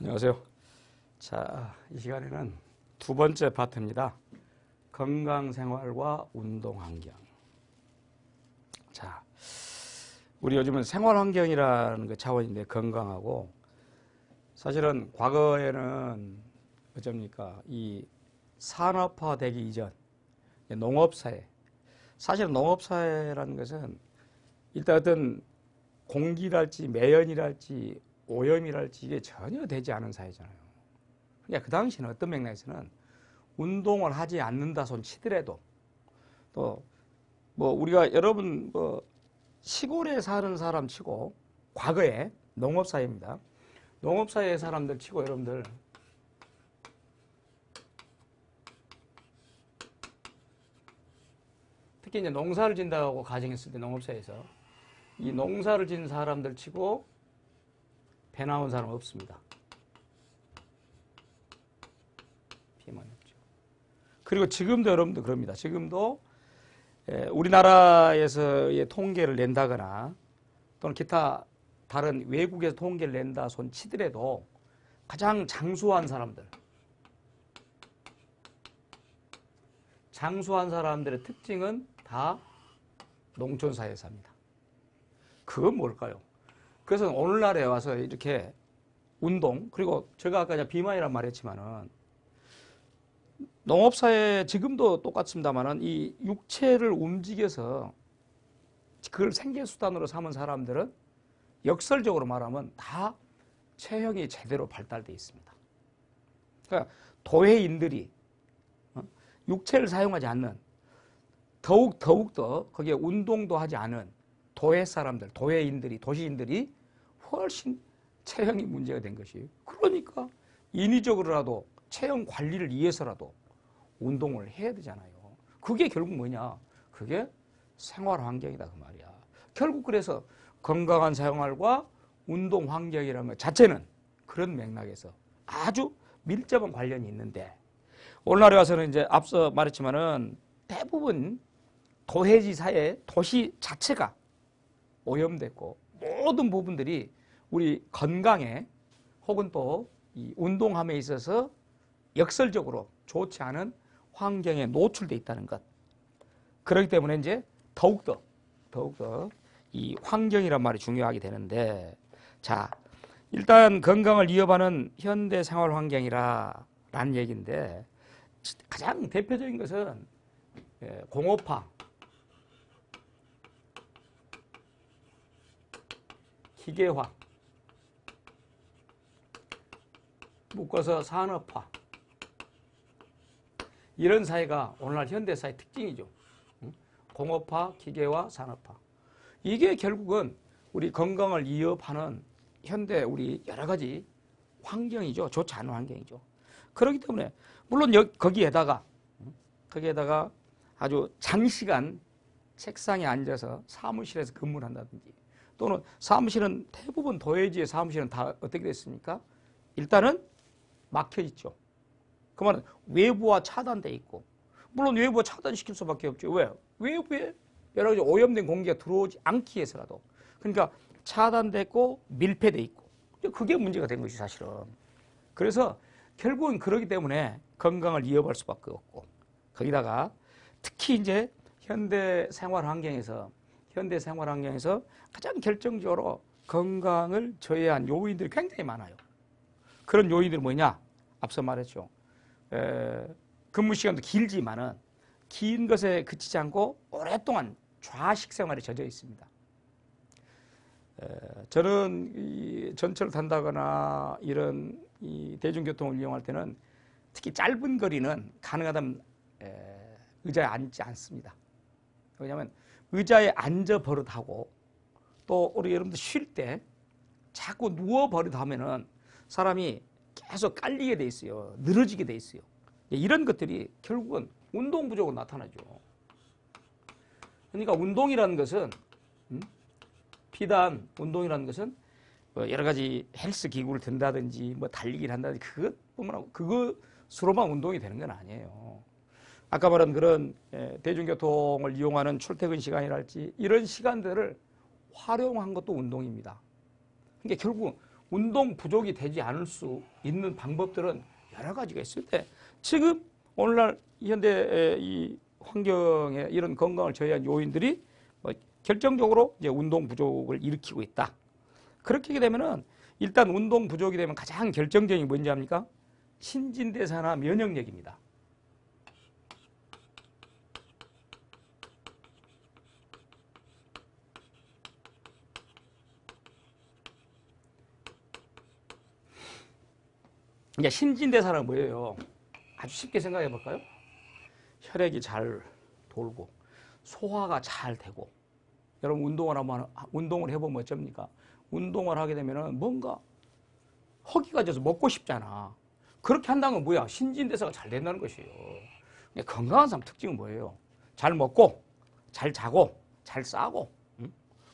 안녕하세요. 자, 이 시간에는 두 번째 파트입니다. 건강생활과 운동환경. 자, 우리 요즘은 생활환경이라는 그 차원인데 건강하고 사실은 과거에는 어쩝니까? 이 산업화되기 이전 농업사회. 사실은 농업사회라는 것은 일단 어떤 공기랄지 매연이랄지 오염이랄지 이게 전혀 되지 않은 사회잖아요. 그러니까 그 당시는 어떤 맥락에서는 운동을 하지 않는다 손 치더라도 또 뭐 우리가 여러분 뭐 시골에 사는 사람 치고 과거에 농업사회입니다. 농업사회 사람들 치고 여러분들 특히 이제 농사를 진다고 가정했을 때 농업사회에서 이 농사를 진 사람들 치고 배 나온 사람 없습니다. 피해만 없죠. 그리고 지금도 여러분도 그럽니다. 지금도 우리나라에서의 통계를 낸다거나 또는 기타 다른 외국에서 통계를 낸다 손 치더라도 가장 장수한 사람들의 특징은 다 농촌사회에 삽니다. 그건 뭘까요? 그래서 오늘날에 와서 이렇게 운동, 그리고 제가 아까 비만이란 말했지만은 농업사회 지금도 똑같습니다만은 이 육체를 움직여서 그걸 생계수단으로 삼은 사람들은 역설적으로 말하면 다 체형이 제대로 발달되어 있습니다. 그러니까 도회인들이 육체를 사용하지 않는 더욱더 거기에 운동도 하지 않은 도회 사람들, 도회인들이, 도시인들이 훨씬 체형이 문제가 된 것이에요. 그러니까 인위적으로라도 체형 관리를 위해서라도 운동을 해야 되잖아요. 그게 결국 뭐냐? 그게 생활 환경이다 그 말이야. 결국 그래서 건강한 생활과 운동 환경이라는 것 자체는 그런 맥락에서 아주 밀접한 관련이 있는데 오늘날에 와서는 이제 앞서 말했지만은 대부분 도회지 사회, 도시 자체가 오염됐고 모든 부분들이 우리 건강에 혹은 또 이 운동함에 있어서 역설적으로 좋지 않은 환경에 노출돼 있다는 것. 그렇기 때문에 이제 더욱더 이 환경이란 말이 중요하게 되는데 자, 일단 건강을 이어가는 현대 생활 환경이라는 얘기인데 가장 대표적인 것은 공업화, 기계화, 묶어서 산업화 이런 사회가 오늘날 현대사의 특징이죠. 공업화, 기계화, 산업화. 이게 결국은 우리 건강을 이어가는 현대 우리 여러 가지 환경이죠. 좋지 않은 환경이죠. 그렇기 때문에 물론 거기에다가 아주 장시간 책상에 앉아서 사무실에서 근무를 한다든지 또는 사무실은 대부분 도회지의 사무실은 다 어떻게 됐습니까? 일단은 막혀 있죠. 그 말은 외부와 차단돼 있고 물론 외부와 차단시킬 수밖에 없죠. 왜? 외부에 여러 가지 오염된 공기가 들어오지 않기 위해서라도 그러니까 차단됐고 밀폐돼 있고 그게 문제가 된 것이 사실은. 그래서 결국은 그러기 때문에 건강을 이어갈 수밖에 없고 거기다가 특히 이제 현대 생활 환경에서 가장 결정적으로 건강을 저해한 요인들이 굉장히 많아요. 그런 요인들이 뭐냐? 앞서 말했죠. 근무 시간도 길지만은 긴 것에 그치지 않고 오랫동안 좌식 생활에 젖어 있습니다. 저는 이 전철을 탄다거나 이런 이 대중교통을 이용할 때는 특히 짧은 거리는 가능하다면 의자에 앉지 않습니다. 왜냐하면 의자에 앉아 버릇하고 또 우리 여러분들 쉴 때 자꾸 누워 버릇하면은 사람이 계속 깔리게 돼 있어요. 늘어지게 돼 있어요. 이런 것들이 결국은 운동 부족으로 나타나죠. 그러니까 운동이라는 것은 비단 운동이라는 것은 여러 가지 헬스 기구를 든다든지 뭐 달리기를 한다든지 그것뿐만 아니고 그것으로만 운동이 되는 건 아니에요. 아까 말한 그런 대중교통을 이용하는 출퇴근 시간이랄지 이런 시간들을 활용한 것도 운동입니다. 그러니까 결국 운동 부족이 되지 않을 수 있는 방법들은 여러 가지가 있을 때 지금 오늘날 현대의 이 환경에 이런 건강을 저해한 요인들이 뭐 결정적으로 이제 운동 부족을 일으키고 있다. 그렇게 되면은 일단 운동 부족이 되면 가장 결정적인 게 뭔지 압니까? 신진대사나 면역력입니다. 이제 신진대사는 뭐예요? 아주 쉽게 생각해 볼까요? 혈액이 잘 돌고 소화가 잘 되고 여러분 운동을 해보면 어쩝니까? 운동을 하게 되면은 뭔가 허기가 져서 먹고 싶잖아. 그렇게 한다는 건 뭐야? 신진대사가 잘 된다는 것이에요. 건강한 사람 특징은 뭐예요? 잘 먹고 잘 자고 잘 싸고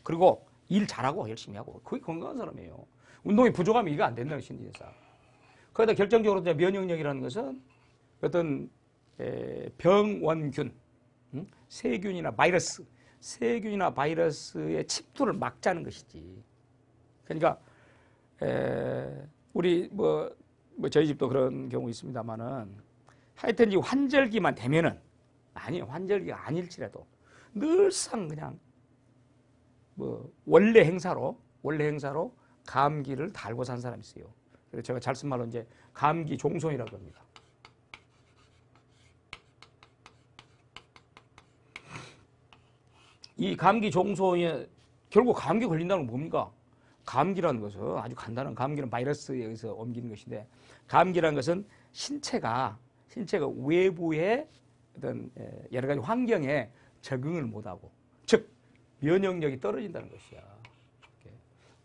그리고 일 잘하고 열심히 하고 그게 건강한 사람이에요. 운동이 부족하면 이게 안 된다는 신진대사. 거기다 결정적으로 이제 면역력이라는 것은 어떤 병원균, 세균이나 바이러스의 침투를 막자는 것이지. 그러니까 우리 뭐 저희 집도 그런 경우 있습니다만은 하여튼 이 환절기만 되면은 환절기가 아닐지라도 늘상 그냥 뭐 원래 행사로 감기를 달고 산 사람이 있어요. 그래서 제가 잘 쓴 말로 이제 감기 종손이라고 합니다. 이 감기 종손이 결국 감기 걸린다는 건 뭡니까? 감기라는 것은 아주 간단한 감기는 바이러스에 의해서 옮기는 것인데 감기라는 것은 신체가 외부의 어떤 여러 가지 환경에 적응을 못하고 즉 면역력이 떨어진다는 것이야.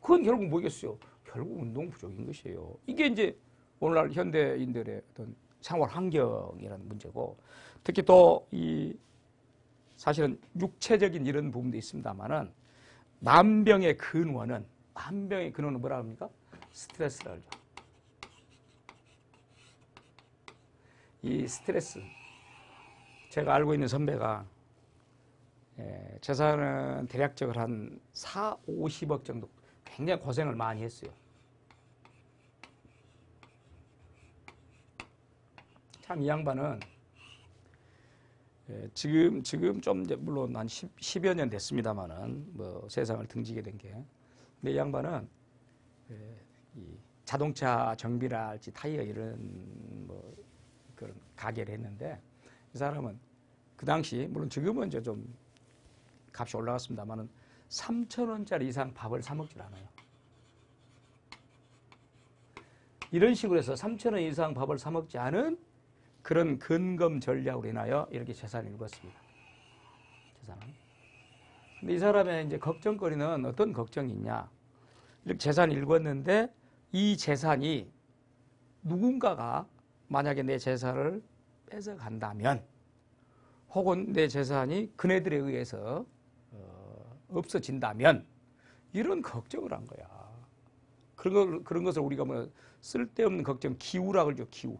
그건 결국 뭐겠어요? 결국 운동 부족인 것이에요. 이게 이제 오늘날 현대인들의 어떤 생활 환경이라는 문제고 특히 또 이 사실은 육체적인 이런 부분도 있습니다만은 만병의 근원은 뭐라 합니까? 스트레스라 그러죠. 이 스트레스 제가 알고 있는 선배가 재산은 대략적으로 한 4, 50억 정도 굉장히 고생을 많이 했어요. 참 이 양반은 지금 좀 이제 물론 한 10여 년 됐습니다만은 뭐 세상을 등지게 된 게 근데 이 양반은 이 자동차 정비랄지 타이어 이런 뭐 그런 가게를 했는데 이 사람은 그 당시 물론 지금은 이제 좀 값이 올라갔습니다만은 3,000원짜리 이상 밥을 사 먹질 않아요. 이런 식으로 해서 3,000원 이상 밥을 사 먹지 않은 그런 근검 전략으로 인하여 이렇게 재산을 읽었습니다. 근데 이 사람의 이제 걱정거리는 어떤 걱정이 있냐? 이렇게 재산을 읽었는데 이 재산이 누군가가 만약에 내 재산을 뺏어간다면 혹은 내 재산이 그네들에 의해서 없어진다면 이런 걱정을 한 거야. 그런 것을 우리가 뭐 쓸데없는 걱정, 기우라고 그러죠, 기우.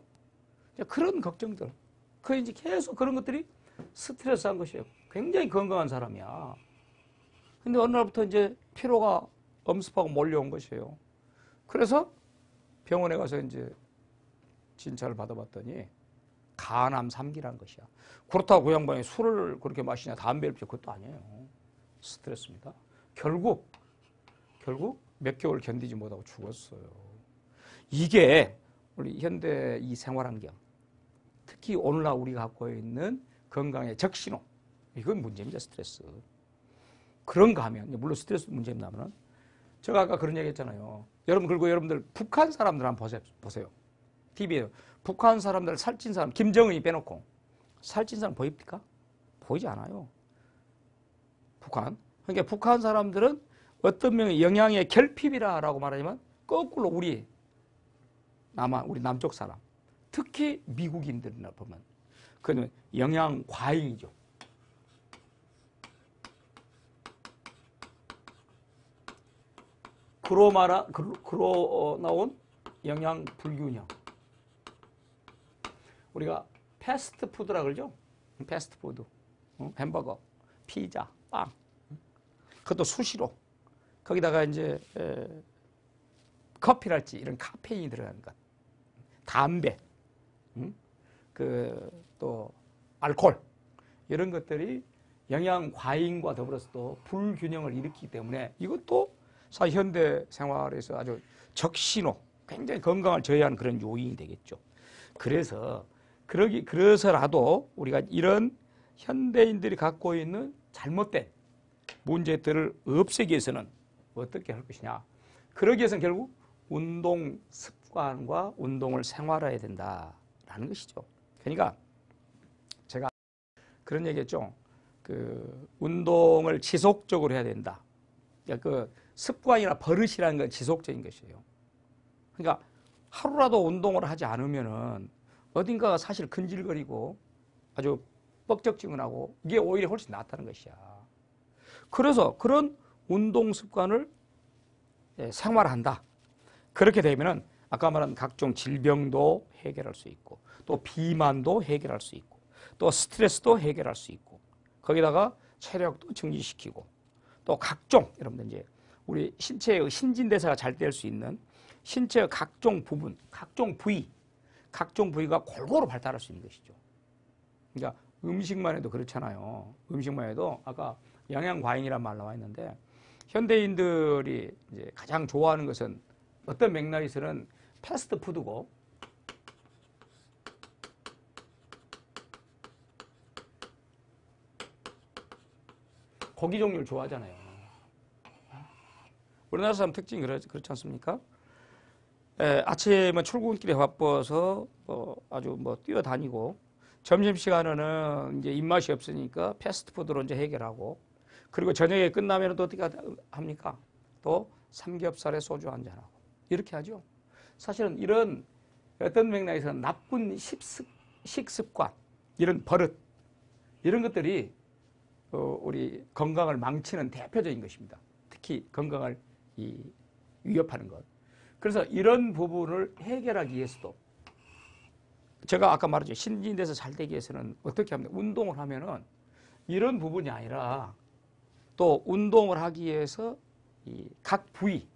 그런 걱정들. 그 이제 계속 그런 것들이 스트레스한 것이에요. 굉장히 건강한 사람이야. 근데 어느 날부터 이제 피로가 엄습하고 몰려온 것이에요. 그래서 병원에 가서 이제 진찰을 받아봤더니 간암 3기란 것이야. 그렇다고 그 양반이 술을 그렇게 마시냐, 담배를 피우냐, 그것도 아니에요. 스트레스입니다. 결국 몇 개월 견디지 못하고 죽었어요. 이게 우리 현대 이 생활환경, 특히 오늘날 우리가 갖고 있는 건강의 적신호, 이건 문제입니다. 스트레스. 그런가 하면, 물론 스트레스 문제입니다만, 제가 아까 그런 얘기 했잖아요. 그리고 여러분들 북한 사람들 한번 보세요. TV에 북한 사람들 살찐 사람, 김정은이 빼놓고 살찐 사람 보입니까? 보이지 않아요. 그러니까 북한 사람들은 어떤 명의 영양의 결핍이라고 말하지만 거꾸로 우리 남쪽 사람, 특히 미국인들이나 보면 그는 영양 과잉이죠. 그로 나온 영양 불균형. 우리가 패스트푸드라 그러죠. 패스트푸드, 햄버거, 피자, 빵. 그것도 수시로. 거기다가 이제 커피랄지 이런 카페인이 들어가는 것, 담배, 또 알코올 이런 것들이 영양 과잉과 더불어서 또 불균형을 일으키기 때문에 이것도 사실 현대 생활에서 아주 적신호, 굉장히 건강을 저해하는 그런 요인이 되겠죠. 그래서라도 우리가 이런 현대인들이 갖고 있는 잘못된 문제들을 없애기 위해서는 어떻게 할 것이냐. 그러기 위해서는 결국 운동 습관과 운동을 생활화해야 된다라는 것이죠. 그러니까 제가 그런 얘기했죠. 운동을 지속적으로 해야 된다. 그러니까 습관이나 버릇이라는 건 지속적인 것이에요. 그러니까 하루라도 운동을 하지 않으면은 어딘가가 사실 근질거리고 아주 뻑적지근하고 이게 오히려 훨씬 낫다는 것이야. 그래서 그런 운동 습관을 생활한다. 그렇게 되면은 아까 말한 각종 질병도 해결할 수 있고 또 비만도 해결할 수 있고 또 스트레스도 해결할 수 있고 거기다가 체력도 증진시키고 또 각종 여러분들 이제 우리 신체의 신진대사가 잘 될 수 있는 신체의 각종 부분, 각종 부위가 골고루 발달할 수 있는 것이죠. 그러니까 음식만 해도 그렇잖아요. 음식만 해도 아까 영양과잉이란 말 나와 있는데 현대인들이 이제 가장 좋아하는 것은 어떤 맥락에서는 패스트푸드고 고기 종류를 좋아하잖아요. 우리나라 사람 특징이 그렇지 않습니까? 아침에 출근길에 바빠서 아주 뛰어다니고 점심시간에는 이제 입맛이 없으니까 패스트푸드로 이제 해결하고 그리고 저녁에 끝나면 또 어떻게 합니까? 또 삼겹살에 소주 한잔하고 이렇게 하죠. 사실은 이런 어떤 맥락에서는 나쁜 식습관, 이런 버릇 이런 것들이 우리 건강을 망치는 대표적인 것입니다. 특히 건강을 위협하는 것. 그래서 이런 부분을 해결하기 위해서도 제가 아까 말했죠. 신진대사 잘 되기 위해서는 어떻게 합니까? 운동을 하면은 이런 부분이 아니라 또 운동을 하기 위해서 각 부위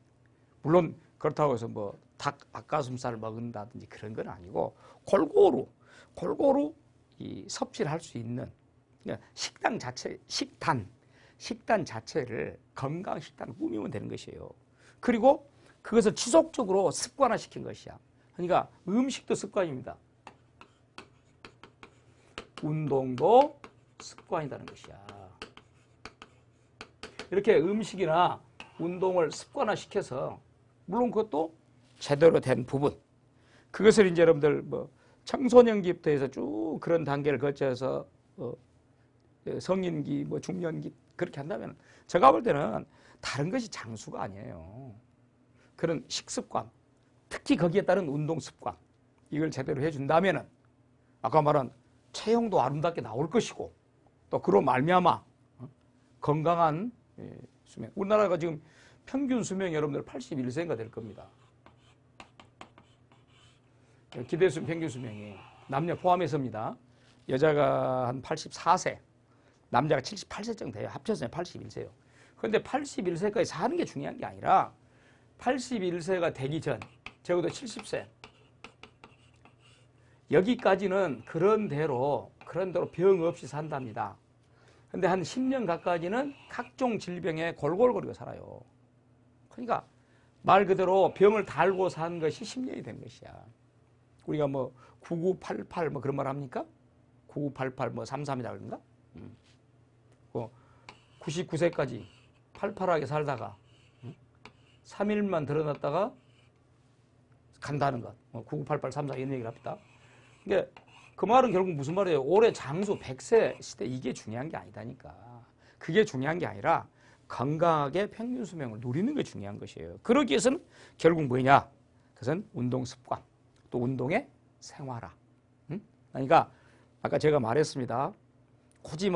물론 그렇다고 해서 닭 닭가슴살을 먹는다든지 그런 건 아니고 골고루 섭취를 할 수 있는 식단 자체를 건강 식단을 꾸미면 되는 것이에요. 그리고 그것을 지속적으로 습관화시킨 것이야. 그러니까 음식도 습관입니다. 운동도 습관이라는 것이야. 이렇게 음식이나 운동을 습관화시켜서 물론 그것도 제대로 된 부분 그것을 이제 여러분들 청소년기부터 해서 쭉 그런 단계를 거쳐서 성인기 중년기 그렇게 한다면 제가 볼 때는 다른 것이 장수가 아니에요. 그런 식습관 특히 거기에 따른 운동 습관 이걸 제대로 해준다면은 아까 말한 체형도 아름답게 나올 것이고 또 그로 말미암아 건강한 수명. 우리나라가 지금 평균 수명이 여러분들 81세가 될 겁니다. 기대 평균 수명이 남녀 포함해서입니다. 여자가 한 84세, 남자가 78세 정도 돼요. 합쳐서 81세요. 그런데 81세까지 사는 게 중요한 게 아니라 81세가 되기 전, 적어도 70세. 여기까지는 그런 대로 병 없이 산답니다. 근데 한 10년 가까이는 각종 질병에 골골거리고 살아요. 그러니까 말 그대로 병을 달고 산 것이 10년이 된 것이야. 우리가 9988 그런 말 합니까? 9988 33이다 그런가? 99세까지 팔팔하게 살다가 3일만 드러났다가 간다는 것. 9988 34 이런 얘기를 합니다. 그러니까 그 말은 결국 무슨 말이에요? 올해 장수 100세 시대 이게 중요한 게 아니다니까. 그게 중요한 게 아니라 건강하게 평균 수명을 누리는 게 중요한 것이에요. 그러기 위해서는 결국 뭐냐? 그것은 운동 습관, 또 운동의 생활화. 그러니까 아까 제가 말했습니다. 굳이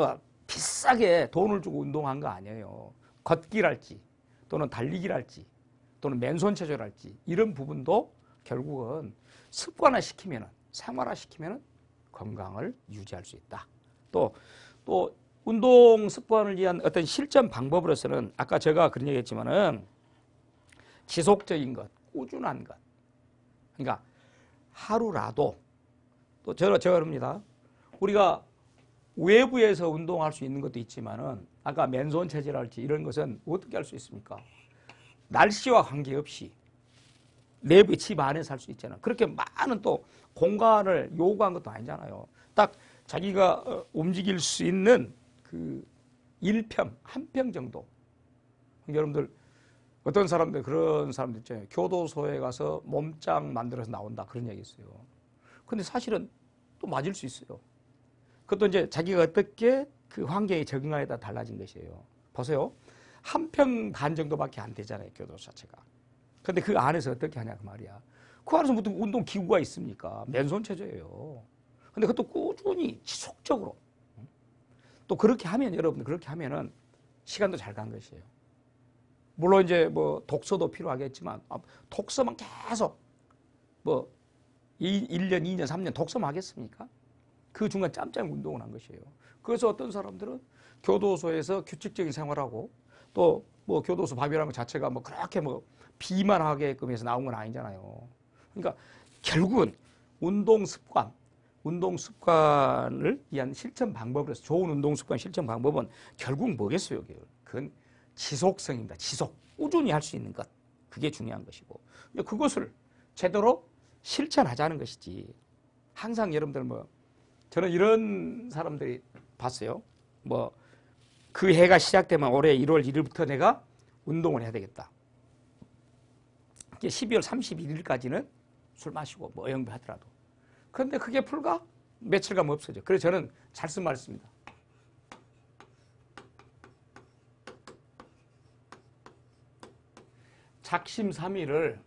비싸게 돈을 주고 운동한 거 아니에요. 걷기랄지 또는 달리기랄지 또는 맨손 체조랄지 이런 부분도 결국은 습관화시키면은 생활화시키면은 건강을 유지할 수 있다. 또 운동 습관을 위한 어떤 실전 방법으로서는 아까 제가 그런 얘기했지만은 지속적인 것, 꾸준한 것. 그러니까 하루라도 또 제가 그럽니다. 우리가 외부에서 운동할 수 있는 것도 있지만은 아까 맨손 체질할지 이런 것은 어떻게 할 수 있습니까? 날씨와 관계없이 내부의 집 안에서 할 수 있잖아요. 그렇게 많은 또 공간을 요구한 것도 아니잖아요. 딱 자기가 움직일 수 있는 그 1평, 1평 정도. 여러분들 어떤 사람들 그런 사람들 있잖아요. 교도소에 가서 몸짱 만들어서 나온다 그런 얘기 있어요. 근데 사실은 또 맞을 수 있어요. 그것도 이제 자기가 어떻게 그 환경에 적응하에 따라 달라진 것이에요. 보세요. 1평 반 정도밖에 안 되잖아요. 교도소 자체가. 근데 그 안에서 어떻게 하냐 그 말이야. 그 안에서 무슨 운동 기구가 있습니까? 맨손 체조예요. 근데 그것도 꾸준히 지속적으로 또 그렇게 하면 여러분들 그렇게 하면은 시간도 잘 간 것이에요. 물론 이제 뭐 독서도 필요하겠지만 독서만 계속 뭐 1년, 2년, 3년 독서만 하겠습니까? 그 중간 짬짬 운동을 한 것이에요. 그래서 어떤 사람들은 교도소에서 규칙적인 생활하고 또 뭐 교도소 밥이라는 것 자체가 뭐 그렇게 뭐 비만하게끔 해서 나온 건 아니잖아요. 그러니까 결국은 운동 습관을 위한 실천 방법으로서 좋은 운동 습관 실천 방법은 결국 뭐겠어요? 그건 지속성입니다. 지속. 꾸준히 할 수 있는 것. 그게 중요한 것이고. 그것을 제대로 실천하자는 것이지. 항상 여러분들 저는 이런 사람들이 봤어요. 그 해가 시작되면 올해 1월 1일부터 내가 운동을 해야 되겠다. 12월 31일까지는 술 마시고 어영부 하더라도. 그런데 그게 불과 며칠간 없어져. 그래서 저는 잘 쓴 말씀입니다. 작심삼일을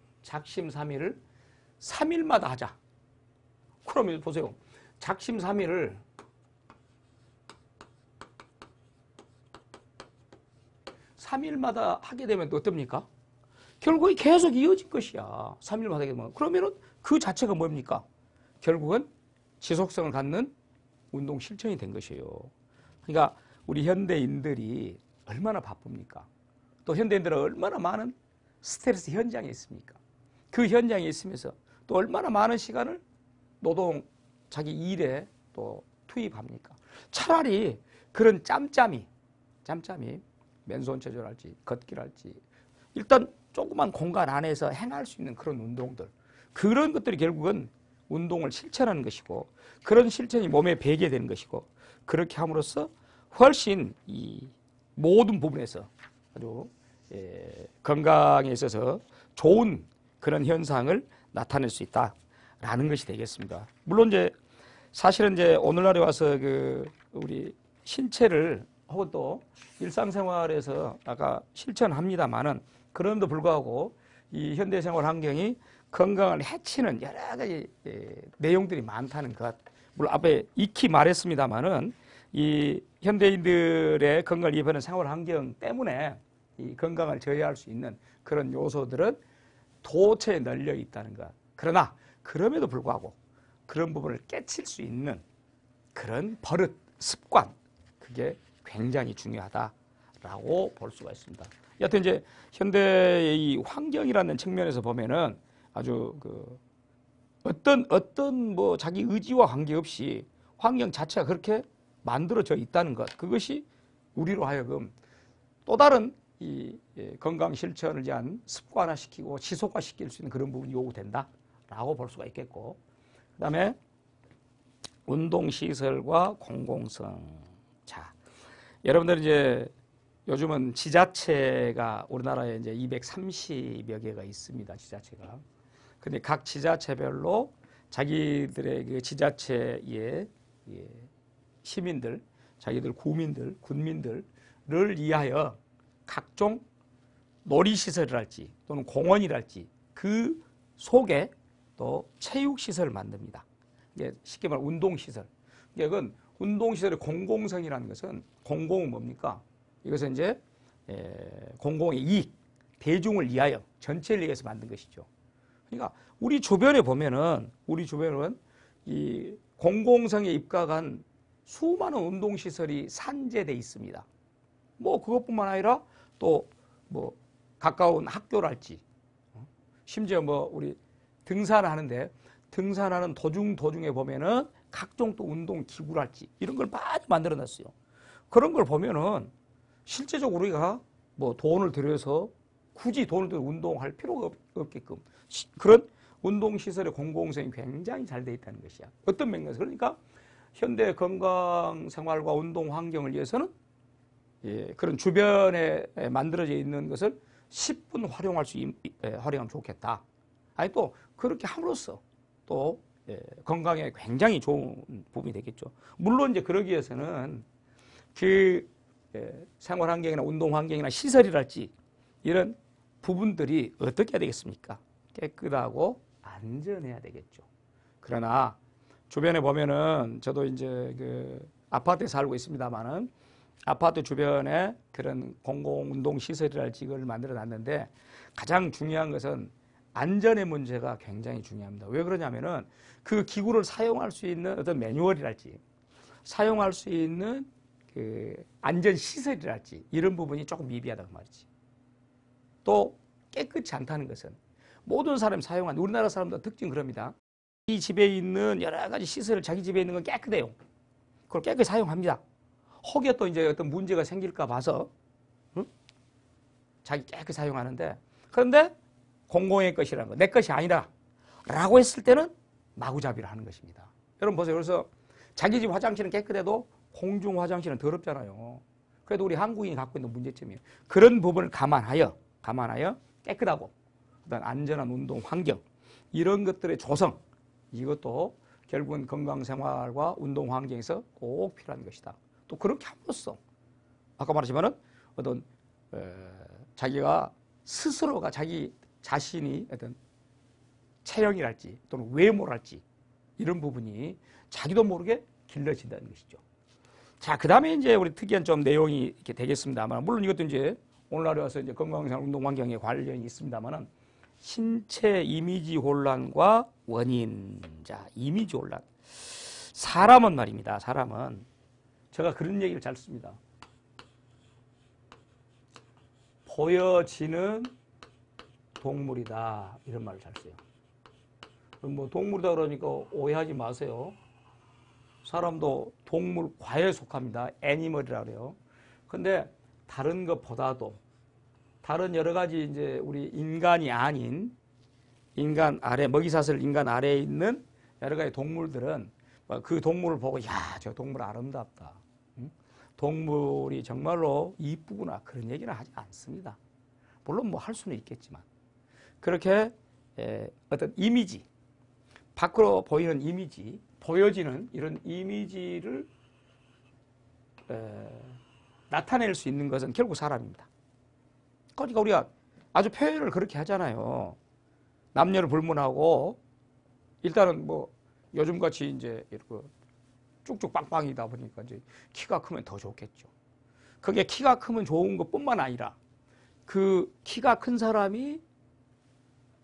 3일마다 하자. 그러면 보세요. 작심삼일을 3일마다 하게 되면 또 어떻습니까? 결국에 계속 이어질 것이야. 3일마다 하게 되면. 그러면은 그 자체가 뭡니까? 결국은 지속성을 갖는 운동 실천이 된 것이에요. 그러니까 우리 현대인들이 얼마나 바쁩니까? 또 현대인들은 얼마나 많은 스트레스 현장에 있습니까? 그 현장에 있으면서 또 얼마나 많은 시간을 노동, 자기 일에 또 투입합니까? 차라리 그런 짬짬이 맨손 체조랄지 걷기랄지 일단 조그만 공간 안에서 행할 수 있는 그런 운동들 그런 것들이 결국은 운동을 실천하는 것이고 그런 실천이 몸에 배게 되는 것이고 그렇게 함으로써 훨씬 이 모든 부분에서 아주 건강에 있어서 좋은 그런 현상을 나타낼 수 있다라는 것이 되겠습니다. 물론 이제 사실은 이제 오늘날에 와서 우리 신체를 혹은 또 일상생활에서 아까 실천합니다만은 그럼에도 불구하고 이 현대생활 환경이 건강을 해치는 여러 가지 내용들이 많다는 것. 물론 앞에 익히 말했습니다만은 이 현대인들의 건강을 위협하는 생활 환경 때문에 이 건강을 저해할 수 있는 그런 요소들은 도처에 널려 있다는 것. 그러나 그럼에도 불구하고 그런 부분을 깨칠 수 있는 그런 버릇, 습관 그게 굉장히 중요하다라고 볼 수가 있습니다. 여하튼 이제 현대의 이 환경이라는 측면에서 보면은 아주 어떤 뭐 자기 의지와 관계없이 환경 자체가 그렇게 만들어져 있다는 것 그것이 우리로 하여금 또 다른 이 건강 실천을 위한 습관화시키고 지속화시킬 수 있는 그런 부분이 요구된다라고 볼 수가 있겠고 그다음에 운동시설과 공공성. 자, 여러분들 이제 요즘은 지자체가 우리나라에 이제 230여 개가 있습니다. 지자체가. 근데 각 지자체별로 자기들의 그 지자체의 시민들, 자기들 구민들, 군민들을 위하여 각종 놀이시설이랄지 또는 공원이랄지 그 속에 또 체육시설을 만듭니다. 이게 쉽게 말하면 운동시설. 이건 운동시설의 공공성이라는 것은 공공은 뭡니까? 이것은 이제 공공의 이익, 대중을 위하여, 전체를 위해서 만든 것이죠. 그러니까 우리 주변에 보면은 이 공공성에 입각한 수많은 운동시설이 산재되어 있습니다. 뭐 그것뿐만 아니라 또 뭐 가까운 학교랄지 심지어 뭐 우리 등산하는데 등산하는 도중에 보면은 각종 또 운동 기구랄지 이런 걸 많이 만들어 놨어요. 그런 걸 보면은 실제적으로 우리가 뭐 돈을 들여서 굳이 돈을 들여 운동할 필요가 없게끔 그런 운동시설의 공공성이 굉장히 잘 돼 있다는 것이야. 어떤 맥락에서 그러니까 현대 건강 생활과 운동 환경을 위해서는 그런 주변에 만들어져 있는 것을 10분 활용하면 좋겠다. 아니 또 그렇게 함으로써 또 건강에 굉장히 좋은 부분이 되겠죠. 물론 이제 그러기 위해서는 그 생활 환경이나 운동 환경이나 시설이랄지 이런 부분들이 어떻게 해야 되겠습니까? 깨끗하고 안전해야 되겠죠. 그러나 주변에 보면은 저도 이제 그 아파트에 살고 있습니다만은 아파트 주변에 그런 공공 운동 시설이랄지 이걸 만들어 놨는데 가장 중요한 것은 안전의 문제가 굉장히 중요합니다. 왜 그러냐면은 그 기구를 사용할 수 있는 어떤 매뉴얼이랄지 사용할 수 있는 그 안전 시설이랄지 이런 부분이 조금 미비하다고 말이지. 또 깨끗이 않다는 것은 모든 사람이 사용한 우리나라 사람들 특징 그럽니다. 이 집에 있는 여러 가지 시설을 자기 집에 있는 건 깨끗해요. 그걸 깨끗이 사용합니다. 혹여 또 이제 어떤 문제가 생길까 봐서 자기 깨끗이 사용하는데 그런데 공공의 것이라는 거, 내 것이 아니라 라고 했을 때는 마구잡이를 하는 것입니다. 여러분 보세요. 그래서 자기 집 화장실은 깨끗해도 공중 화장실은 더럽잖아요. 그래도 우리 한국인이 갖고 있는 문제점이에요. 그런 부분을 감안하여 깨끗하고 그다음 안전한 운동 환경 이런 것들의 조성 이것도 결국은 건강생활과 운동 환경에서 꼭 필요한 것이다. 또 그렇게 함으로써 아까 말했지만은 어떤 자기가 스스로가 자기 자신이 어떤 체형이랄지 또는 외모랄지 이런 부분이 자기도 모르게 길러진다는 것이죠. 자, 그 다음에 이제 우리 특이한 좀 내용이 이렇게 되겠습니다만, 물론 이것도 이제 오늘날에 와서 이제 건강생활 운동 환경에 관련이 있습니다만은 신체 이미지 혼란과 원인. 자, 이미지 혼란. 사람은 말입니다. 사람은 제가 그런 얘기를 잘 씁니다. 보여지는 동물이다. 이런 말을 잘 써요. 뭐 동물이다 그러니까 오해하지 마세요. 사람도 동물과에 속합니다. 애니멀이라 그래요. 근데 다른 것보다도 다른 여러 가지 이제 우리 인간이 아닌 인간 아래 먹이사슬 인간 아래에 있는 여러 가지 동물들은 그 동물을 보고 야, 저 동물 아름답다. 동물이 정말로 이쁘구나. 그런 얘기는 하지 않습니다. 물론 뭐 할 수는 있겠지만 그렇게 어떤 이미지 밖으로 보이는 이미지 보여지는 이런 이미지를 나타낼 수 있는 것은 결국 사람입니다. 그러니까 우리가 아주 표현을 그렇게 하잖아요. 남녀를 불문하고 일단은 뭐 요즘같이 이제 이렇게 쭉쭉 빵빵이다 보니까 이제 키가 크면 더 좋겠죠. 그게 키가 크면 좋은 것뿐만 아니라 그 키가 큰 사람이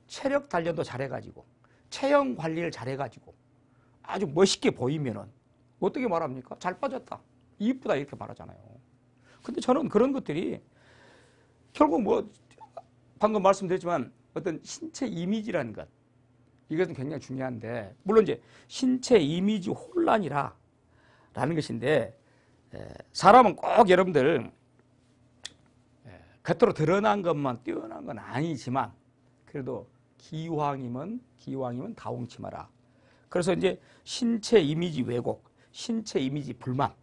체력 단련도 잘해가지고 체형 관리를 잘해가지고 아주 멋있게 보이면은 어떻게 말합니까? 잘 빠졌다, 이쁘다 이렇게 말하잖아요. 근데 저는 그런 것들이 결국 뭐 방금 말씀드렸지만 어떤 신체 이미지라는 것 이것은 굉장히 중요한데 물론 이제 신체 이미지 혼란이라는 것인데 사람은 꼭 여러분들 겉으로 드러난 것만 뛰어난 건 아니지만 그래도 기왕이면 다홍치 마라. 그래서 이제 신체 이미지 왜곡, 신체 이미지 불만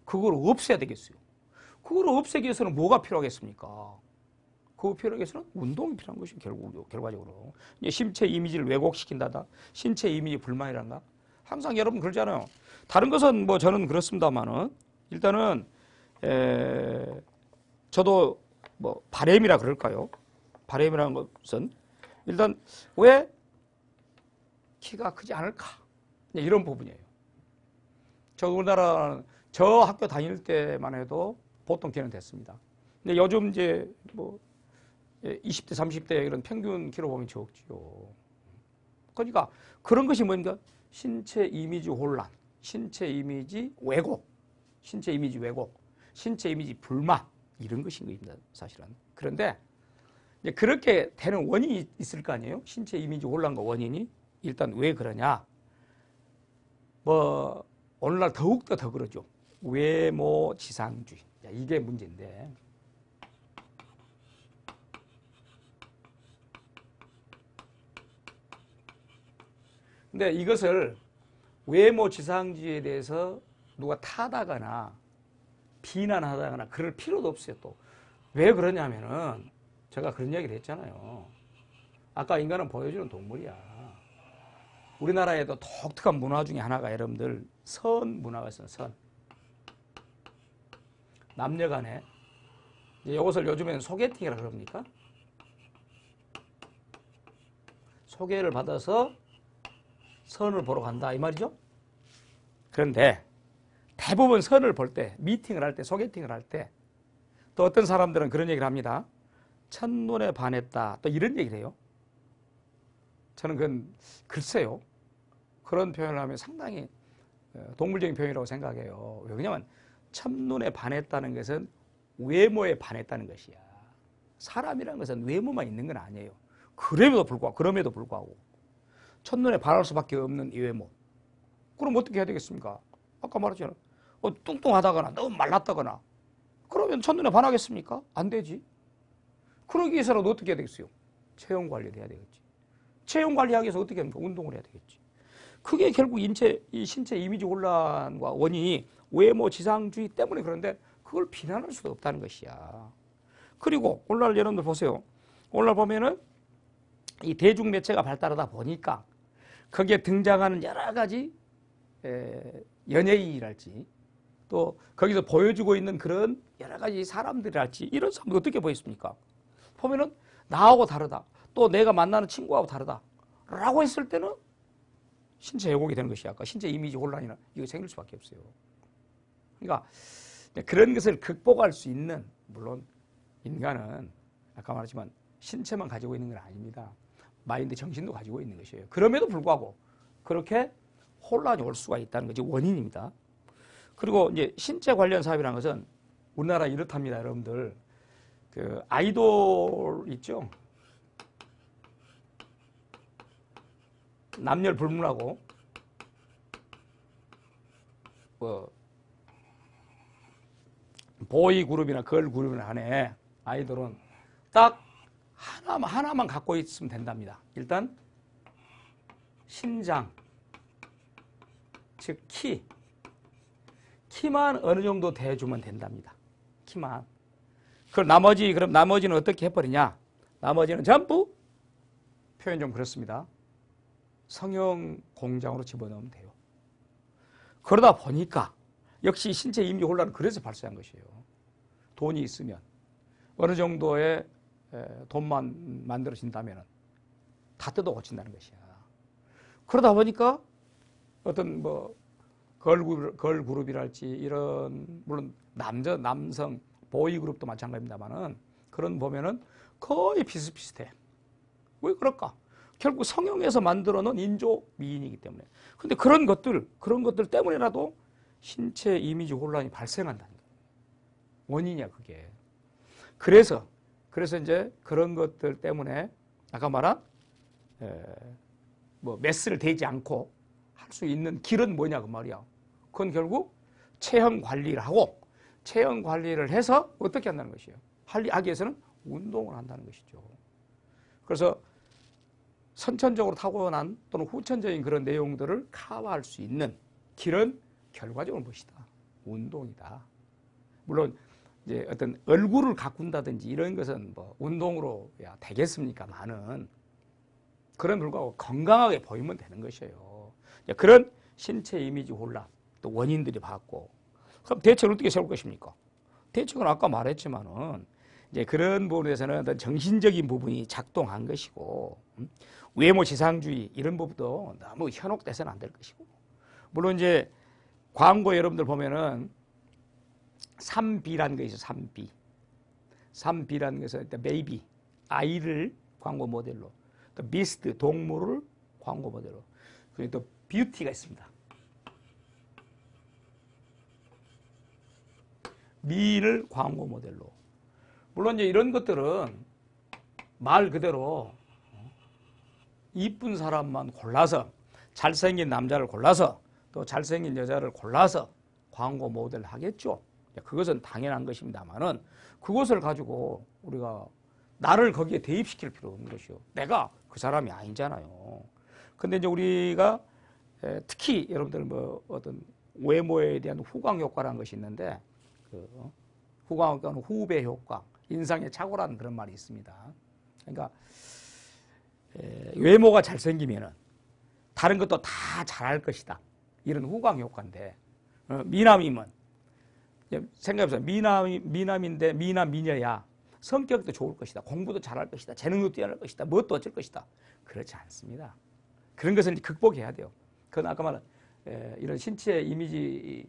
그걸 없애야 되겠어요. 그걸 없애기 위해서는 뭐가 필요하겠습니까? 그거 필요하기 위해서는 운동이 필요한 것이 결과적으로 이제 신체 이미지를 왜곡시킨다다. 신체 이미지 불만이란가? 항상 여러분 그러잖아요. 다른 것은 뭐 저는 그렇습니다만은 일단은 저도 뭐 바램이라 그럴까요? 바램이라는 것은 일단 왜 키가 크지 않을까? 이런 부분이에요. 우리나라 저 학교 다닐 때만 해도 보통 키는 됐습니다. 근데 요즘 이제 뭐 20대, 30대 이런 평균 키로 보면 적지요. 그러니까 그런 것이 뭔가 신체 이미지 혼란, 신체 이미지 왜곡, 신체 이미지 불만 이런 것인 겁니다. 사실은. 그런데 이제 그렇게 되는 원인이 있을 거 아니에요? 신체 이미지 혼란과 원인이. 일단 왜 그러냐? 뭐 오늘날 더욱더 더 그러죠. 외모 지상주의. 이게 문제인데. 근데 이것을 외모 지상주의에 대해서 누가 타다거나 비난하다거나 그럴 필요도 없어요. 또 왜 그러냐면은 제가 그런 이야기를 했잖아요. 아까 인간은 보여주는 동물이야. 우리나라에도 독특한 문화 중에 하나가 여러분들 선 문화가 있어요. 선. 남녀 간에 이것을 요즘에는 소개팅이라 그럽니까? 소개를 받아서 선을 보러 간다 이 말이죠. 그런데 대부분 선을 볼 때, 미팅을 할 때, 소개팅을 할 때 또 어떤 사람들은 그런 얘기를 합니다. 첫눈에 반했다. 또 이런 얘기를 해요. 저는 그건 글쎄요. 그런 표현을 하면 상당히 동물적인 표현이라고 생각해요. 왜냐하면 첫눈에 반했다는 것은 외모에 반했다는 것이야. 사람이라는 것은 외모만 있는 건 아니에요. 그럼에도 불구하고 첫눈에 반할 수밖에 없는 이 외모. 그럼 어떻게 해야 되겠습니까? 아까 말했잖아요. 뚱뚱하다거나 너무 말랐다거나 그러면 첫눈에 반하겠습니까? 안 되지. 그러기 위해서라도 어떻게 해야 되겠어요? 체형 관리를 해야 되겠지. 체형 관리하기 위해서 어떻게 합니까? 운동을 해야 되겠지. 그게 결국 이 신체 이미지 혼란과 원인이 외모 지상주의 때문에 그런데 그걸 비난할 수도 없다는 것이야. 그리고 오늘날 여러분들 보세요. 오늘날 보면은 이 대중매체가 발달하다 보니까 거기에 등장하는 여러 가지 연예인이랄지 또 거기서 보여주고 있는 그런 여러 가지 사람들이랄지 이런 사람들 어떻게 보였습니까? 보면은 나하고 다르다. 또 내가 만나는 친구하고 다르다. 라고 했을 때는 신체 왜곡이 되는 것이 아까 신체 이미지 혼란이나 이거 생길 수밖에 없어요. 그러니까 그런 것을 극복할 수 있는 물론 인간은 아까 말했지만 신체만 가지고 있는 건 아닙니다. 마인드 정신도 가지고 있는 것이에요. 그럼에도 불구하고 그렇게 혼란이 올 수가 있다는 것이 원인입니다. 그리고 이제 신체 관련 사업이라는 것은 우리나라 이렇답니다, 여러분들. 그 아이돌 있죠? 남녀를 불문하고 뭐 보이 그룹이나 걸 그룹이나 하네. 아이돌은 딱 하나만 갖고 있으면 된답니다. 일단 신장, 즉 키만 어느 정도 대주면 된답니다. 키만. 그럼 나머지는 어떻게 해버리냐? 나머지는 전부 표현 좀 그렇습니다. 성형 공장으로 집어넣으면 돼요. 그러다 보니까 역시 신체 이미지 혼란은 그래서 발생한 것이에요. 돈이 있으면 어느 정도의 돈만 만들어진다면 다 뜯어 고친다는 것이야. 그러다 보니까 어떤 뭐 걸그룹이랄지 이런 물론 남성 보이그룹도 마찬가지입니다만은 그런 보면은 거의 비슷비슷해. 왜 그럴까? 결국 성형에서 만들어 놓은 인조 미인이기 때문에. 근데 그런 것들 때문에라도 신체 이미지 혼란이 발생한다는 거예요. 원인이야, 그게. 그래서 이제 그런 것들 때문에 아까 말한 뭐 메스를 대지 않고 할 수 있는 길은 뭐냐 그 말이야. 그건 결국 체형 관리를 하고 체형 관리를 해서 어떻게 한다는 것이에요. 하기 위해서는 운동을 한다는 것이죠. 그래서 선천적으로 타고난 또는 후천적인 그런 내용들을 커버할 수 있는 길은 결과적으로 무엇이다? 운동이다. 물론 이제 어떤 얼굴을 가꾼다든지 이런 것은 뭐 운동으로 되겠습니까만은 그런 불구하고 건강하게 보이면 되는 것이에요. 그런 신체 이미지 혼란 또 원인들이 봤고 그럼 대책을 어떻게 세울 것입니까? 대책은 아까 말했지만은 이제 그런 부분에서는 어떤 정신적인 부분이 작동한 것이고 외모 지상주의 이런 부분도 너무 현혹돼서는 안 될 것이고 물론 이제 광고 여러분들 보면은 3B라는 게 있어요. 3B. 3B라는 것은 일단 베이비 아이를 광고 모델로 또 비스트 동물을 광고 모델로 그리고 또 뷰티가 있습니다. 미인을 광고 모델로. 물론 이제 이런 것들은 말 그대로 이쁜 사람만 골라서 잘생긴 남자를 골라서 또 잘생긴 여자를 골라서 광고 모델을 하겠죠. 그것은 당연한 것입니다만은 그것을 가지고 우리가 나를 거기에 대입시킬 필요 없는 것이요. 내가 그 사람이 아니잖아요. 근데 이제 우리가 특히 여러분들 뭐 어떤 외모에 대한 후광 효과라는 것이 있는데 그 후광 효과는 후배 효과, 인상의 착오라는 그런 말이 있습니다. 그러니까 외모가 잘생기면은 다른 것도 다 잘할 것이다. 이런 후광 효과인데 미남이면 생각해보세요. 미남인데 미남 미녀야. 성격도 좋을 것이다. 공부도 잘할 것이다. 재능도 뛰어날 것이다. 무엇도 어쩔 것이다. 그렇지 않습니다. 그런 것을 이제 극복해야 돼요. 그건 아까 말한 이런 신체 이미지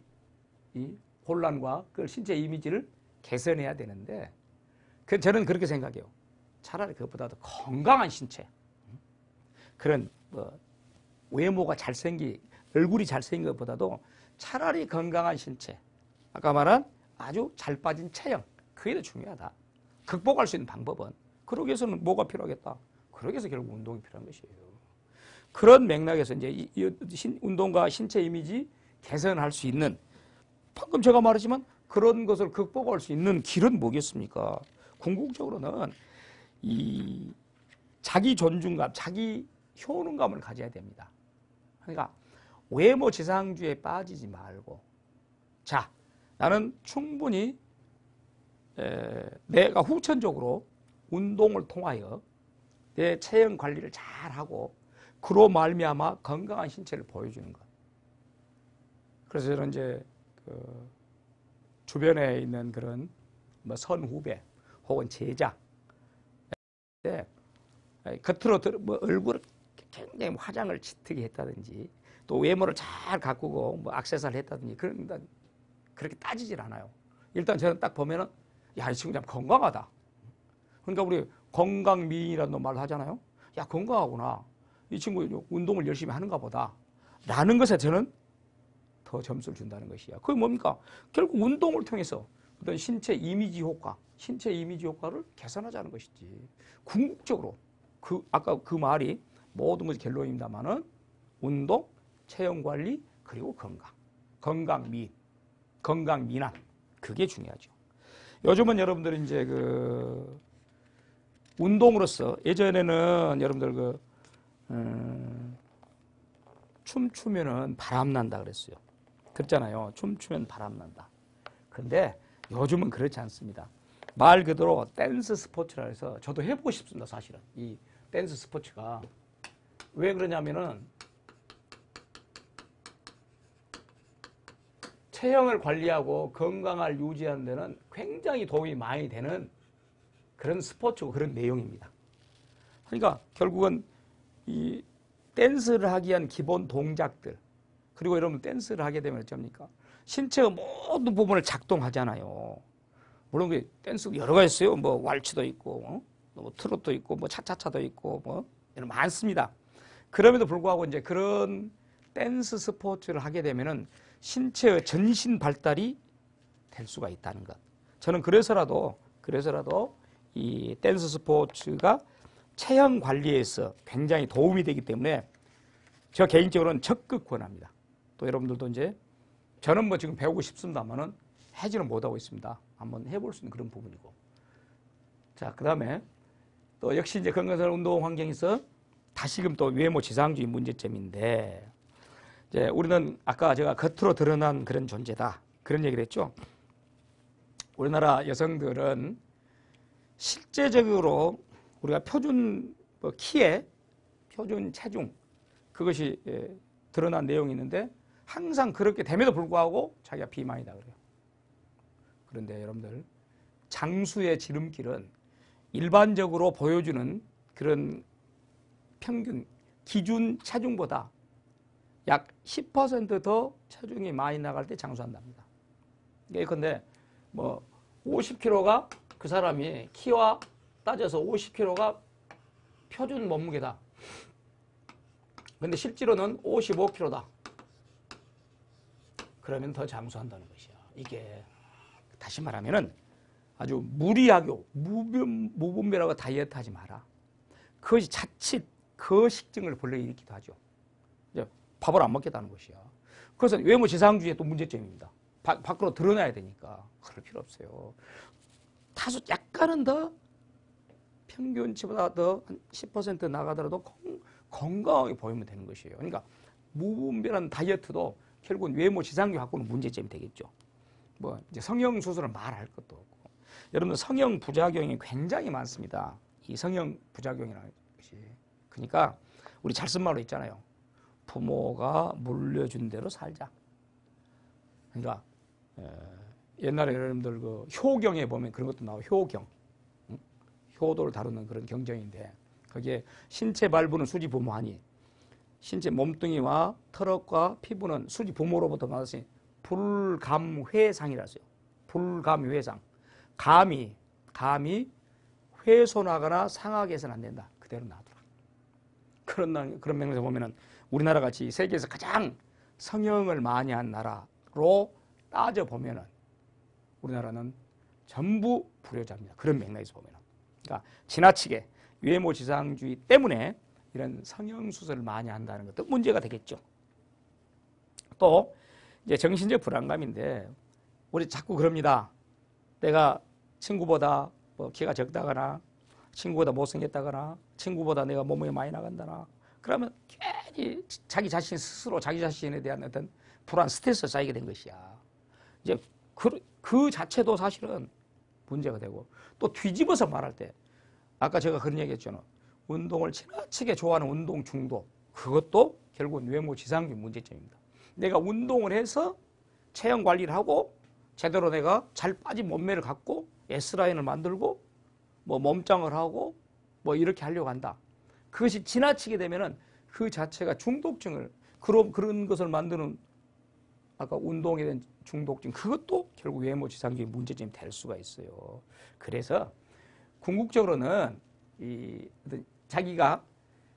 혼란과 그 신체 이미지를 개선해야 되는데 저는 그렇게 생각해요. 차라리 그것보다도 건강한 신체, 그런 뭐 외모가 얼굴이 잘생긴 것보다도 차라리 건강한 신체, 아까 말한 아주 잘 빠진 체형, 그게 더 중요하다. 극복할 수 있는 방법은, 그러기 위해서는 뭐가 필요하겠다? 그러기 위해서 결국 운동이 필요한 것이에요. 그런 맥락에서 이제 운동과 신체 이미지 개선할 수 있는, 방금 제가 말했지만 그런 것을 극복할 수 있는 길은 뭐겠습니까? 궁극적으로는 이 자기 존중감, 자기 효능감을 가져야 됩니다. 그러니까 외모 지상주의에 빠지지 말고, 자, 나는 충분히 내가 후천적으로 운동을 통하여 내 체형 관리를 잘하고 그로 말미암아 건강한 신체를 보여주는 것. 그래서 저는 이제 그 주변에 있는 그런 뭐 선후배 혹은 제자, 겉으로 뭐 얼굴을 굉장히 화장을 짙게 했다든지 또 외모를 잘 가꾸고 뭐 액세서리를 했다든지 그렇게 따지질 않아요. 일단 저는 딱 보면은 야, 이 친구 참 건강하다. 그러니까 우리 건강미인이라는 말을 하잖아요. 야, 건강하구나. 이 친구 운동을 열심히 하는가 보다. 라는 것에 저는 더 점수를 준다는 것이야. 그게 뭡니까? 결국 운동을 통해서 어떤 신체 이미지 효과를 개선하자는 것이지. 궁극적으로 아까 그 말이 모든 것이 결론입니다만은 운동, 체형 관리, 그리고 건강미남, 그게 중요하죠. 요즘은 여러분들이 이제 그 운동으로서, 예전에는 여러분들 춤추면은 바람난다 그랬어요. 그랬잖아요. 춤추면 바람난다. 근데 요즘은 그렇지 않습니다. 말 그대로 댄스 스포츠라 해서 저도 해보고 싶습니다. 사실은 이 댄스 스포츠가 왜 그러냐면은 체형을 관리하고 건강을 유지하는 데는 굉장히 도움이 많이 되는 그런 스포츠고 그런 내용입니다. 그러니까 결국은 이 댄스를 하기 위한 기본 동작들, 그리고 여러분 댄스를 하게 되면 어쩝니까? 신체의 모든 부분을 작동하잖아요. 물론 그 댄스 여러 가지 있어요. 뭐 왈츠도 있고, 뭐 트로트도 있고, 뭐 차차차도 있고, 뭐 이런 많습니다. 그럼에도 불구하고 이제 그런 댄스 스포츠를 하게 되면은 신체의 전신 발달이 될 수가 있다는 것. 저는 그래서라도 이 댄스 스포츠가 체형 관리에서 굉장히 도움이 되기 때문에 제가 개인적으로는 적극 권합니다. 또 여러분들도 이제 저는 뭐 지금 배우고 싶습니다만은 하지는 못하고 있습니다. 한번 해볼 수 있는 그런 부분이고. 자, 그 다음에 또 역시 이제 건강한 운동 환경에서 다시금 또 외모 지상주의 문제점인데, 이제 우리는 아까 제가 겉으로 드러난 그런 존재다, 그런 얘기를 했죠. 우리나라 여성들은 실제적으로 우리가 표준 키에 표준 체중, 그것이 드러난 내용이 있는데 항상 그렇게 됨에도 불구하고 자기가 비만이다 그래요. 그런데 여러분들, 장수의 지름길은 일반적으로 보여주는 그런 평균 기준 체중보다 약 10% 더 체중이 많이 나갈 때 장수한답니다. 예컨대 뭐 50kg가 그 사람이 키와 따져서 50kg가 표준 몸무게다. 근데 실제로는 55kg다. 그러면 더 장수한다는 것이야. 이게 다시 말하면은 아주 무리하게 무분별하고 다이어트 하지 마라. 그것이 자칫 거식증을 불러일으키기도 하죠. 이제 밥을 안 먹겠다는 것이야. 그래서 외모 지상주의의 또 문제점입니다. 밖으로 드러나야 되니까. 그럴 필요 없어요. 다소 약간은 더 평균치보다 더 한 10% 나가더라도 건강하게 보이면 되는 것이에요. 그러니까 무분별한 다이어트도 결국은 외모 지상주의 갖고는 문제점이 되겠죠. 뭐 이제 성형 수술은 말할 것도 없고. 여러분들 성형 부작용이 굉장히 많습니다. 이 성형 부작용이라는 것이. 그러니까 우리 잘 쓴 말로 있잖아요. 부모가 물려준 대로 살자. 그러니까 옛날에 여러분들 그 효경에 보면 그런 것도 나와요. 효경. 효도를 다루는 그런 경전인데 거기에 신체 발부는 수지 부모하니 신체 몸뚱이와 털과 피부는 수지 부모로부터 받았으니 불감회상이라서요. 불감회상. 감이 훼손하거나 상하게 해서는 안 된다. 그대로 놔두라. 그런 맥락에서 보면은 우리나라 같이 세계에서 가장 성형을 많이 한 나라로 따져 보면은 우리나라는 전부 불효자입니다. 그런 맥락에서 보면은. 그러니까 지나치게 외모 지상주의 때문에 이런 성형 수술을 많이 한다는 것도 문제가 되겠죠. 또 이제 정신적 불안감인데 우리 자꾸 그럽니다. 내가 친구보다 뭐 키가 적다거나 친구보다 못생겼다거나 친구보다 내가 몸무게 많이 나간다나 그러면 괜히 자기 자신 스스로 자기 자신에 대한 어떤 불안 스트레스가 쌓이게 된 것이야. 이제 그 자체도 사실은 문제가 되고 또 뒤집어서 말할 때 아까 제가 그런 얘기 했잖아요. 운동을 지나치게 좋아하는 운동 중독 그것도 결국은 외모 지상주의 문제점입니다. 내가 운동을 해서 체형 관리를 하고 제대로 내가 잘 빠진 몸매를 갖고 S라인을 만들고 뭐 몸짱을 하고 뭐 이렇게 하려고 한다. 그것이 지나치게 되면은 그 자체가 중독증을 그런 것을 만드는 아까 운동에 대한 중독증 그것도 결국 외모 지상주의 문제점이 될 수가 있어요. 그래서 궁극적으로는 자기가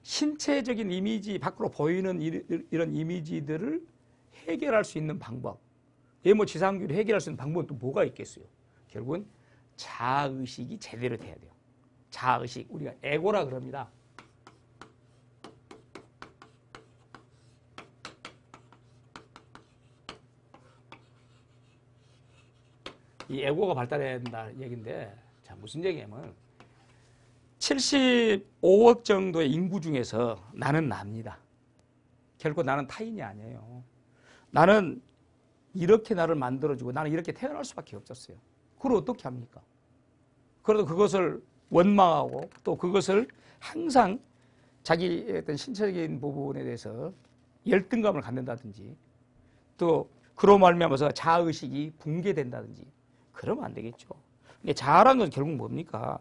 신체적인 이미지 밖으로 보이는 이런 이미지들을 해결할 수 있는 방법 외모 지상주의를 해결할 수 있는 방법은 또 뭐가 있겠어요? 결국은 자아의식이 제대로 돼야 돼요. 자아의식 우리가 에고라 그럽니다. 이 에고가 발달해야 된다 얘기인데 자 무슨 얘기냐면 75억 정도의 인구 중에서 나는 납니다. 결코 나는 타인이 아니에요. 나는 이렇게 나를 만들어주고 나는 이렇게 태어날 수밖에 없었어요. 그걸 어떻게 합니까? 그래도 그것을 원망하고 또 그것을 항상 자기 어떤 신체적인 부분에 대해서 열등감을 갖는다든지 또 그로 말미암아서 자아의식이 붕괴된다든지 그러면 안 되겠죠. 자아라는 건 결국 뭡니까?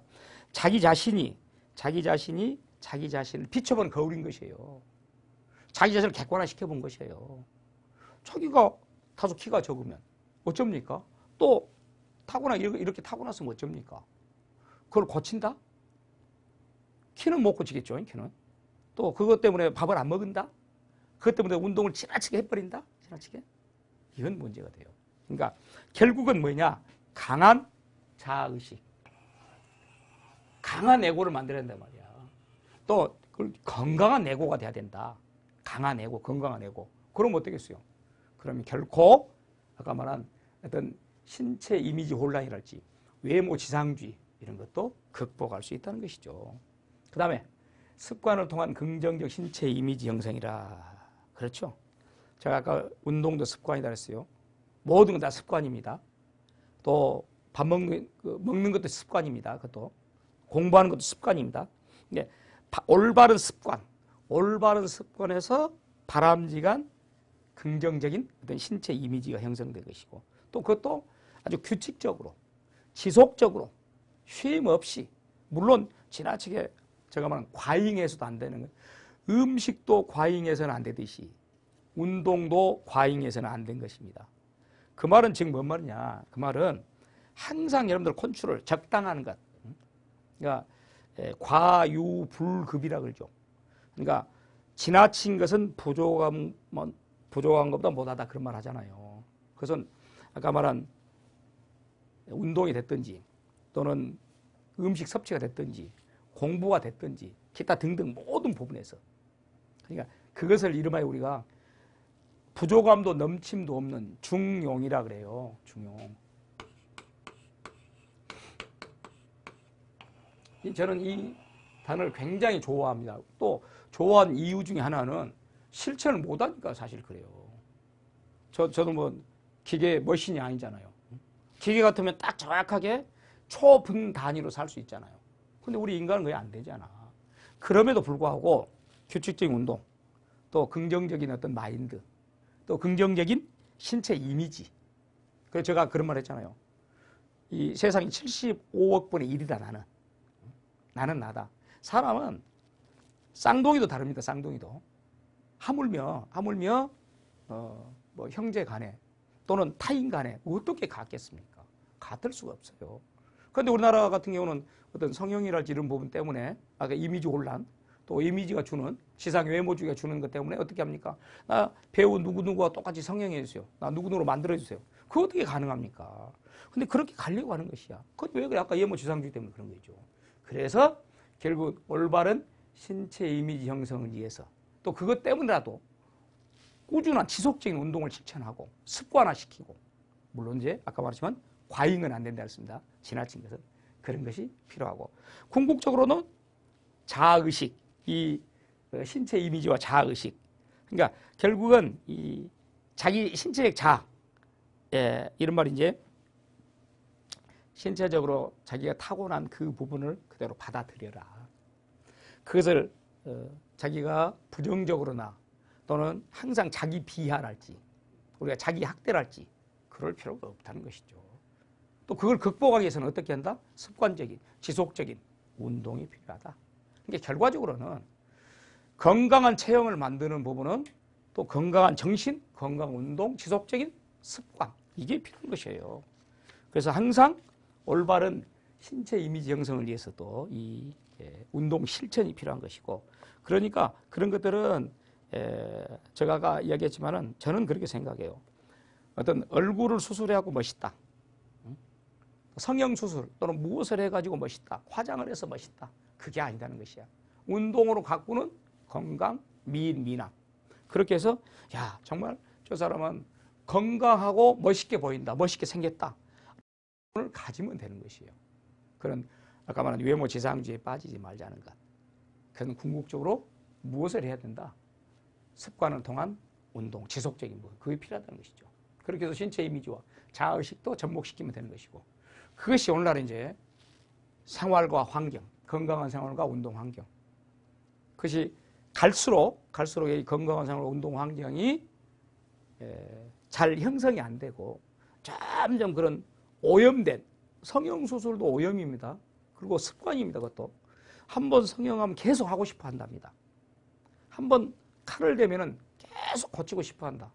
자기 자신이 자기 자신을 비춰보는 거울인 것이에요. 자기 자신을 객관화시켜본 것이에요. 자기가 다소 키가 적으면 어쩝니까? 또 이렇게 타고났으면 어쩝니까? 그걸 고친다? 키는 못 고치겠죠. 키는. 또 그것 때문에 밥을 안 먹은다? 그것 때문에 운동을 지나치게 해버린다? 지나치게? 이건 문제가 돼요. 그러니까 결국은 뭐냐? 강한 자아의식. 강한 에고를 만들어야 된단 말이야. 또 건강한 에고가 돼야 된다. 강한 에고, 건강한 에고. 그럼 어떻겠어요? 그러면 결코 아까 말한 어떤 신체 이미지 혼란이랄지 외모 지상주의 이런 것도 극복할 수 있다는 것이죠. 그 다음에 습관을 통한 긍정적 신체 이미지 형성이라. 그렇죠? 제가 아까 운동도 습관이다 그랬어요. 모든 건 다 습관입니다. 또 밥 먹는 것도 습관입니다. 그것도 공부하는 것도 습관입니다. 올바른 습관에서 바람직한 긍정적인 어떤 신체 이미지가 형성될 것이고 또 그것도 아주 규칙적으로 지속적으로 쉼 없이 물론 지나치게 제가 말한 과잉해서도 안 되는 거예요. 음식도 과잉해서는 안 되듯이 운동도 과잉해서는 안 된 것입니다. 그 말은 지금 뭔 말이냐? 그 말은 항상 여러분들 컨트롤 적당한 것. 그러니까 과유불급이라 그러죠. 그러니까 지나친 것은 부족한 것보다 못하다 그런 말 하잖아요. 그것은 아까 말한 운동이 됐든지 또는 음식 섭취가 됐든지 공부가 됐든지 기타 등등 모든 부분에서 그러니까 그것을 이름하여 우리가 부족함도 넘침도 없는 중용이라 그래요. 중용. 저는 이 단어를 굉장히 좋아합니다. 또 좋아하는 이유 중에 하나는 실천을 못하니까 사실 그래요. 저도 뭐 기계 머신이 아니잖아요. 기계 같으면 딱 정확하게 초분 단위로 살 수 있잖아요. 근데 우리 인간은 그게 안 되잖아. 그럼에도 불구하고 규칙적인 운동, 또 긍정적인 어떤 마인드, 또 긍정적인 신체 이미지. 그래서 제가 그런 말 했잖아요. 이 세상에 75억 분의 1이다 나는. 나는 나다. 사람은 쌍둥이도 다릅니다. 쌍둥이도. 하물며 뭐 형제 간에 또는 타인 간에 어떻게 같겠습니까? 같을 수가 없어요. 그런데 우리나라 같은 경우는 어떤 성형이랄지 이런 부분 때문에 아까 이미지 혼란, 또 이미지가 주는 시상 외모주의가 주는 것 때문에 어떻게 합니까? 나 배우 누구누구와 똑같이 성형해 주세요. 나 누구누구로 만들어 주세요. 그거 어떻게 가능합니까? 근데 그렇게 가려고 하는 것이야. 그건 왜 그래? 아까 외모지상주의 때문에 그런 거죠. 그래서 결국 올바른 신체 이미지 형성을 위해서 또 그것 때문이라도 꾸준한 지속적인 운동을 실천하고 습관화시키고 물론 이제 아까 말했지만 과잉은 안 된다 했습니다. 지나친 것은 그런 것이 필요하고 궁극적으로는 자아의식 이 신체 이미지와 자아의식 그러니까 결국은 이 자기 신체적 자아 이런 말이 이제 신체적으로 자기가 타고난 그 부분을 그대로 받아들여라. 그것을 자기가 부정적으로나 또는 항상 자기 비하랄지 우리가 자기 학대랄지 그럴 필요가 없다는 것이죠. 또 그걸 극복하기 위해서는 어떻게 한다? 습관적인 지속적인 운동이 필요하다. 그러니까 결과적으로는 건강한 체형을 만드는 부분은 또 건강한 정신, 건강 운동, 지속적인 습관 이게 필요한 것이에요. 그래서 항상 올바른 신체 이미지 형성을 위해서도 이 운동 실천이 필요한 것이고 그러니까 그런 것들은 제가 아까 이야기했지만은 저는 그렇게 생각해요. 어떤 얼굴을 수술해갖고 멋있다. 성형수술 또는 무엇을 해가지고 멋있다. 화장을 해서 멋있다. 그게 아니다는 것이야. 운동으로 가꾸는 건강, 미인, 미남. 그렇게 해서 야 정말 저 사람은 건강하고 멋있게 보인다. 멋있게 생겼다. 을 가지면 되는 것이에요. 그런 아까 말한 외모 지상주의에 빠지지 말자는 것. 그건 궁극적으로 무엇을 해야 된다? 습관을 통한 운동, 지속적인 것. 그게 필요하다는 것이죠. 그렇게 해서 신체 이미지와 자아의식도 접목시키면 되는 것이고 그것이 오늘날 이제 생활과 환경, 건강한 생활과 운동 환경. 그것이 갈수록 이 건강한 생활과 운동 환경이 잘 형성이 안 되고 점점 그런 오염된 성형수술도 오염입니다. 그리고 습관입니다. 그것도 한번 성형하면 계속 하고 싶어 한답니다. 한번 칼을 대면은 계속 고치고 싶어 한다.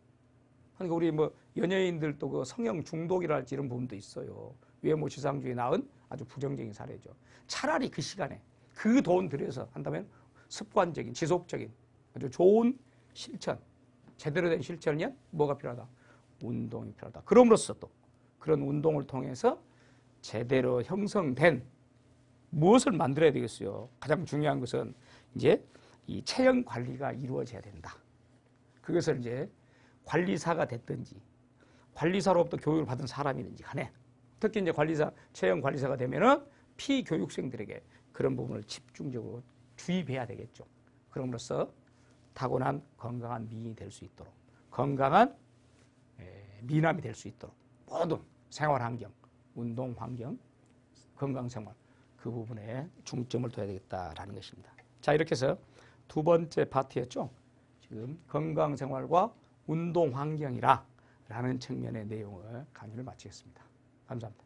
그러니까 우리 뭐 연예인들도 그 성형 중독이랄지 이런 부분도 있어요. 외모 지상주의에 낳은 아주 부정적인 사례죠. 차라리 그 시간에 그 돈 들여서 한다면 습관적인 지속적인 아주 좋은 실천 제대로 된 실천이면 뭐가 필요하다? 운동이 필요하다. 그럼으로써 또 그런 운동을 통해서 제대로 형성된 무엇을 만들어야 되겠어요? 가장 중요한 것은 이제 이 체형 관리가 이루어져야 된다. 그것을 이제 관리사가 됐든지 관리사로부터 교육을 받은 사람이든지 간에 특히 이제 체형 관리사가 되면은 피교육생들에게 그런 부분을 집중적으로 주입해야 되겠죠. 그럼으로써 타고난 건강한 미인이 될 수 있도록 건강한 미남이 될 수 있도록 모든 생활 환경, 운동 환경, 건강 생활 그 부분에 중점을 둬야 되겠다라는 것입니다. 자 이렇게 해서 두 번째 파트였죠. 지금 건강 생활과 운동 환경이라 라는 측면의 내용을 강의를 마치겠습니다. 감사합니다.